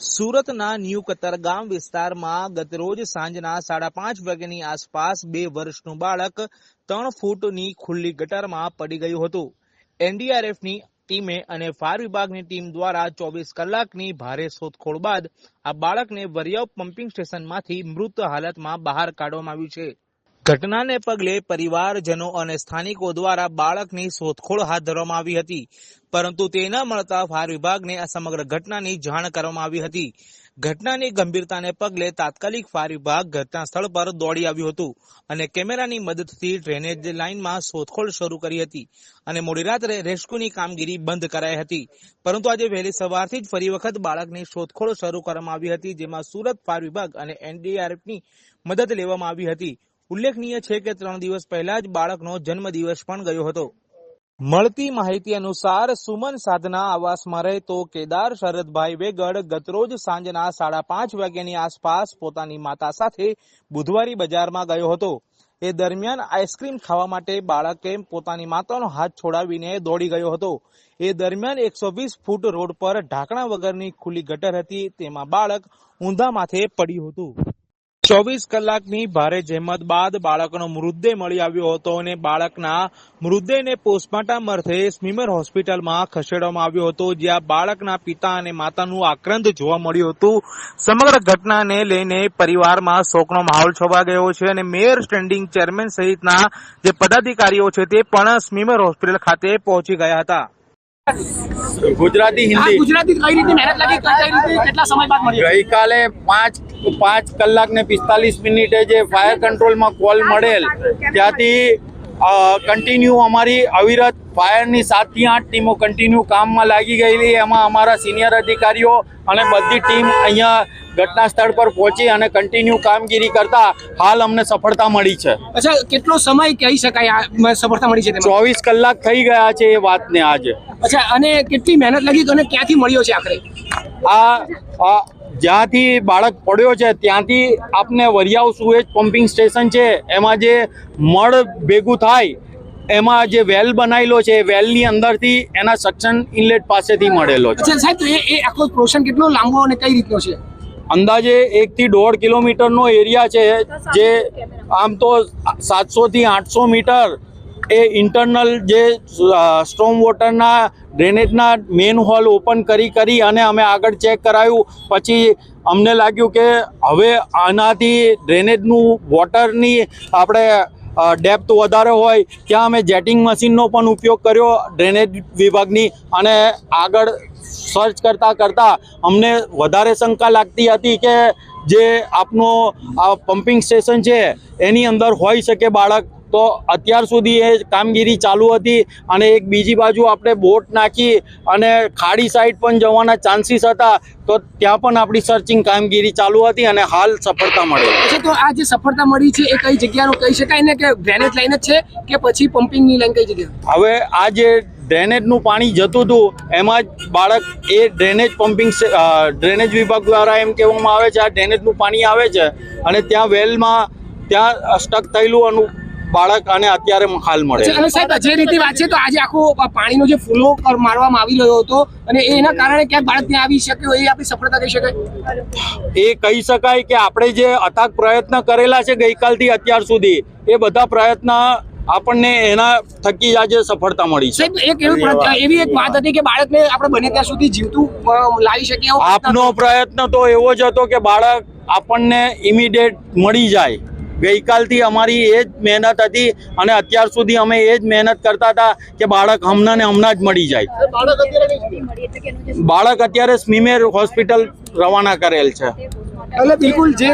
સુરતના ન્યૂ કતારગામ વિસ્તારમાં ગતરોજ સાંજના 5:30 વાગ્યાની આસપાસ 2 વર્ષનું બાળક 3 ફૂટની ખુલ્લી ગટરમાં પડી ગયું હતું। એનડીઆરએફની ટીમે અને ફાયર વિભાગની ટીમ દ્વારા 24 કલાકની ભારે શોધખોળ બાદ આ બાળકને વરિયાવ પમ્પિંગ સ્ટેશનમાંથી મૃત હાલતમાં બહાર કાઢવામાં આવ્યું છે। ઘટનાને પગલે પરિવારજનો અને સ્થાનિકો દ્વારા બાળકની શોધખોળ હાથ ધરવામાં આવી હતી, પરંતુ તે ન મળતા ફાયર વિભાગને આ સમગ્ર ઘટનાની જાણ કરવામાં આવી હતી। ઘટનાની ગંભીરતાને પગલે તાત્કાલિક ફાયર વિભાગ ઘટના સ્થળ પર દોડી આવ્યું હતું અને કેમેરાની મદદથી ડ્રેનેજ લાઇનમાં શોધખોળ શરૂ કરી હતી અને મોડી રાત્રે રેસ્ક્યુની કામગીરી બંધ કરાઈ હતી, પરંતુ આજે વહેલી સવારથી જ ફરી વખત બાળકની શોધખોળ શરૂ કરવામાં આવી હતી, જેમાં સુરત ફાયર વિભાગ અને એનડીઆરએફની મદદ લેવામાં આવી હતી। ઉલ્લેખનીય છે કે 3 દિવસ પહેલા જ બાળકનો જન્મદિવસ પણ ગયો હતો। મળતી માહિતી અનુસાર સુમન સાધના આવાસમાં રહેતો કેદાર શરદભાઈ વેગડ ગતરોજ સાંજના 5:30 વાગ્યાની આસપાસ પોતાની માતા સાથે બુધવારી બજારમાં ગયો હતો। એ દરમિયાન આઈસ્ક્રીમ ખાવા માટે બાળકે પોતાની માતાનો હાથ છોડાવીને દોડી ગયો હતો। એ દરમિયાન 120 ફૂટ રોડ પર ઢાંકણા વગરની ખુલ્લી ગટર હતી, તેમાં બાળક ઊંધા માથે પડ્યું હતું। 24 કલાકની ભારે જહેમત બાદ બાળકનો મૃતદેહ મળી આવ્યો હતો અને બાળકના મૃતદેહને પોસ્ટમોર્ટમ અર્થે સ્મીમેર હોસ્પિટલમાં ખસેડવામાં આવ્યો હતો, જ્યાં બાળકના પિતા અને માતાનું આક્રંદ જોવા મળ્યું હતું। સમગ્ર ઘટનાને લઈને પરિવારમાં શોકનો માહોલ છવાઈ ગયો છે અને મેયર, સ્ટેન્ડિંગ ચેરમેન સહિતના જે પદાધિકારીઓ છે તે પણ સ્મીમેર હોસ્પિટલ ખાતે પહોંચી ગયા હતા। ગુજરાતી હિન્દી ગુજરાતી કઈ રીતે મહેનત લાગી, કઈ રીતે કેટલા સમય બાદ મળી? ગઈકાલે 5 કલાક ને 45 મિનિટે જે ફાયર કંટ્રોલમાં કોલ મળેલ ત્યાંથી કન્ટિન્યુ અમારી અવિરત ફાયરની 7 થી 8 ટીમો કન્ટિન્યુ કામમાં લાગી ગયેલી। એમાં અમારા સિનિયર અધિકારીઓ અને બધી ટીમ અહીંયા ઘટના સ્થળ પર પહોંચી અને કન્ટિન્યુ કામગીરી કરતા હાલ અમને સફળતા મળી છે। અચ્છા, કેટલો સમય કહી શકાય આ સફળતા મળી છે? 24 કલાક થઈ ગયા છે એ વાતને આજે। અચ્છા, અને કેટલી મહેનત લાગી અને ક્યાંથી મળ્યો છે આખરે? આ જ્યાંથી બાળક પડ્યો છે ત્યાંથી આપને વરિયાવ સુએજ પમ્પિંગ સ્ટેશન છે, એમાં જે મળ ભેગું થાય એમાં જે વેલ બનાવેલો છે, વેલની અંદરથી એના સક્શન ઇનલેટ પાસેથી મળેલો છે। અચ્છા સાહેબ, તો એ આખો પ્રોશન કેટલો લાંબો અને કઈ રીતનો છે? અંદાજે 1 થી 1.5 કિલોમીટરનો એરિયા છે, જે આમ તો 700 થી 800 મીટર એ ઇન્ટરનલ જે સ્ટ્રોમ વોટરના ડ્રેનેજના મેન હોલ ઓપન કરી અને અમે આગળ ચેક કરાયું। પછી અમને લાગ્યું કે હવે આનાથી ડ્રેનેજનું વોટરની આપણે ડેપ્થ વધારે હોય, ત્યાં અમે જેટિંગ મશીનનો પણ ઉપયોગ કર્યો ડ્રેનેજ વિભાગની, અને આગળ સર્ચ કરતાં અમને વધારે શંકા લાગતી હતી કે જે આપનો આ પમ્પિંગ સ્ટેશન છે એની અંદર હોઈ શકે બાળક, તો અત્યાર સુધી એ કામગીરી ચાલુ હતી। અને એક બીજી બાજુ આપણે બોટ નાખી અને ખાડી સાઈડ પણ જવાના ચાન્સીસ હતા, તો ત્યાં પણ આપણી સર્ચિંગ કામગીરી ચાલુ હતી અને હાલ સફળતા મળી। અચ્છા, તો આ જે સફળતા મળી છે એ કઈ જગ્યાનું કહી શકાય ને, કે ડ્રેનેજ લાઈન જ છે કે પછી પમ્પિંગની લાઈન, કઈ જગ્યા? હવે આ જે ડ્રેનેજનું પાણી જતું હતું એમાં જ બાળક એ ડ્રેનેજ વિભાગ દ્વારા એમ કહેવામાં આવે છે આ ડ્રેનેજનું પાણી આવે છે અને ત્યાં વેલમાં ત્યાં સ્ટક થયેલું બાળક અને અત્યારે હાલ મળે। અને સાહેબ, જે રીતે વાત છે તો આજે આખો પાણીનો જે ફ્લો મારવામાં આવી રહ્યો હતો અને એના કારણે ક્યાંક બાળક ત્યાં આવી શક્યો, એ આપણી સફળતા કહી શકાય? એ કહી શકાય કે આપણે જે અથાગ પ્રયત્ન કરેલા છે ગઈકાલથી અત્યાર સુધી, એ બધા પ્રયત્ન આપણને એના થકી આજે સફળતા મળી છે। સાહેબ, એવી એક વાત હતી કે બાળકને આપણે બને ત્યાં સુધી જીવતું લાવી શકીએ, આપનો પ્રયત્ન તો એવો જ હતો કે બાળક આપણને ઇમિડિયેટ મળી જાય। ગઈકાલથી અમારી એ જ મહેનત હતી અને અત્યાર સુધી અમે એ જ મહેનત કરતા હતા કે બાળક હમણાં જ મળી જાય। બાળક અત્યારે સ્મીમેર હોસ્પિટલ રવાના કરેલ છે। એટલે બિલકુલ જે